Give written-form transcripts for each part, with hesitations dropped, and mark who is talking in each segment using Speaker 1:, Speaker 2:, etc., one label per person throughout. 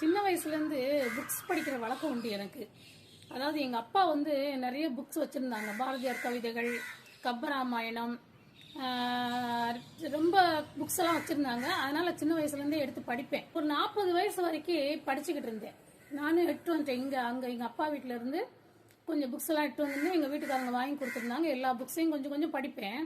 Speaker 1: சின்ன வயசுலேருந்து புக்ஸ் படிக்கிற வழக்கம் உண்டு எனக்கு. அதாவது எங்கள் அப்பா வந்து நிறைய புக்ஸ் வச்சுருந்தாங்க. பாரதியார் கவிதைகள், கம்பராமாயணம், ரொம்ப புக்ஸ் எல்லாம் வச்சுருந்தாங்க. அதனால் சின்ன வயசுலேருந்தே எடுத்து படிப்பேன். ஒரு 40 வயசு வரைக்கும் படிச்சுக்கிட்டு இருந்தேன். நானும் எட்டு வந்துட்டேன். அங்கே எங்கள் அப்பா வீட்டில் இருந்து கொஞ்சம் புக்ஸ் எல்லாம் எட்டு வந்து எங்கள் வீட்டுக்காரங்க வாங்கி கொடுத்துருந்தாங்க. எல்லா புக்ஸையும் கொஞ்சம் கொஞ்சம் படிப்பேன்.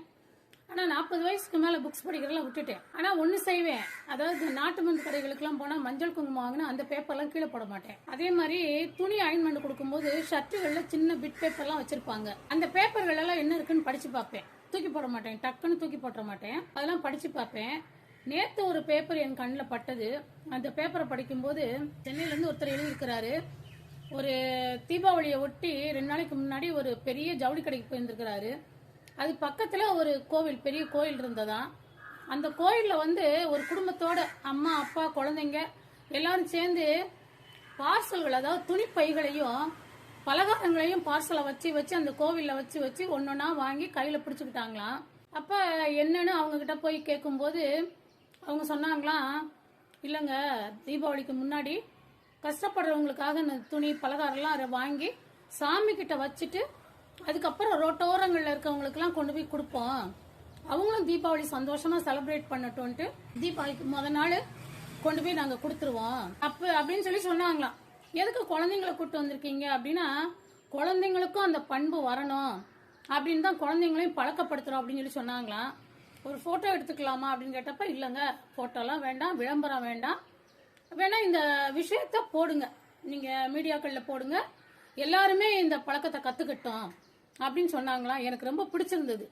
Speaker 1: ஆனால் 40 வயசுக்கு மேலே புக்ஸ் படிக்கிறதெல்லாம் விட்டுட்டேன். ஆனால் ஒன்று செய்வேன், அதாவது நாட்டு மருந்து கடைகளுக்கெல்லாம் போனால் மஞ்சள் குங்குமம் வாங்கினா அந்த பேப்பர்லாம் கீழே போட மாட்டேன். அதே மாதிரி துணி அயன்மெண்ட் கொடுக்கும்போது ஷர்ட்டுகளில் சின்ன பிட் பேப்பர்லாம் வச்சிருப்பாங்க. அந்த பேப்பர்கள் எல்லாம் என்ன இருக்குன்னு படிச்சு பார்ப்பேன். தூக்கி போட மாட்டேன், டக்குன்னு தூக்கி போட மாட்டேன். அதெல்லாம் படிச்சு பார்ப்பேன். நேற்று ஒரு பேப்பர் என் கண்ணில் பட்டது. அந்த பேப்பரை படிக்கும்போது சென்னையிலேருந்து ஒருத்தர் எழுதியிருக்கிறாரு. ஒரு தீபாவளியை ஒட்டி 2 நாளைக்கு முன்னாடி ஒரு பெரிய ஜவுளி கடைக்கு போயிருந்திருக்கிறாரு. அது பக்கத்தில் ஒரு கோவில், பெரிய கோயில் இருந்ததான். அந்த கோயிலில் வந்து ஒரு குடும்பத்தோட அம்மா அப்பா குழந்தைங்க எல்லாரும் சேர்ந்து பார்சல்கள், அதாவது துணி பைகளையும் பலகாரங்களையும் பார்சலை வச்சு வச்சு அந்த கோவிலில் வச்சு வச்சு ஒன்னொன்னா வாங்கி கையில் பிடிச்சிக்கிட்டாங்களாம். அப்போ என்னன்னு அவங்க கிட்ட போய் கேட்கும்போது அவங்க சொன்னாங்களாம், இல்லைங்க, தீபாவளிக்கு முன்னாடி கஷ்டப்படுறவங்களுக்காக இந்த துணி பலகாரம்லாம் வாங்கி சாமி கிட்ட வச்சுட்டு அதுக்கப்புறம் ரோட்டோரங்களில் இருக்கவங்களுக்குலாம் கொண்டு போய் கொடுப்போம். அவங்களும் தீபாவளி சந்தோஷமா செலிப்ரேட் பண்ணட்டும்ட்டு தீபாவளிக்கு முத நாள் கொண்டு போய் நாங்கள் கொடுத்துருவோம் அப்படின்னு சொல்லி சொன்னாங்களாம். எதுக்கு குழந்தைங்களை கூப்பிட்டு வந்திருக்கீங்க அப்படின்னா, குழந்தைங்களுக்கும் அந்த பண்பு வரணும் அப்படின்னு தான் குழந்தைங்களையும் பழக்கப்படுத்துறோம் அப்படின்னு சொல்லி சொன்னாங்களாம். ஒரு ஃபோட்டோ எடுத்துக்கலாமா அப்படின்னு கேட்டப்ப, இல்லைங்க, ஃபோட்டோலாம் வேண்டாம், விளம்பரம் வேண்டாம், வேணா இந்த விஷயத்த போடுங்க, நீங்கள் மீடியாக்களில் போடுங்க, எல்லாருமே இந்த பழக்கத்தை கற்றுக்கிட்டோம் அப்படின்னு சொன்னாங்களாம். எனக்கு ரொம்ப பிடிச்சிருந்தது.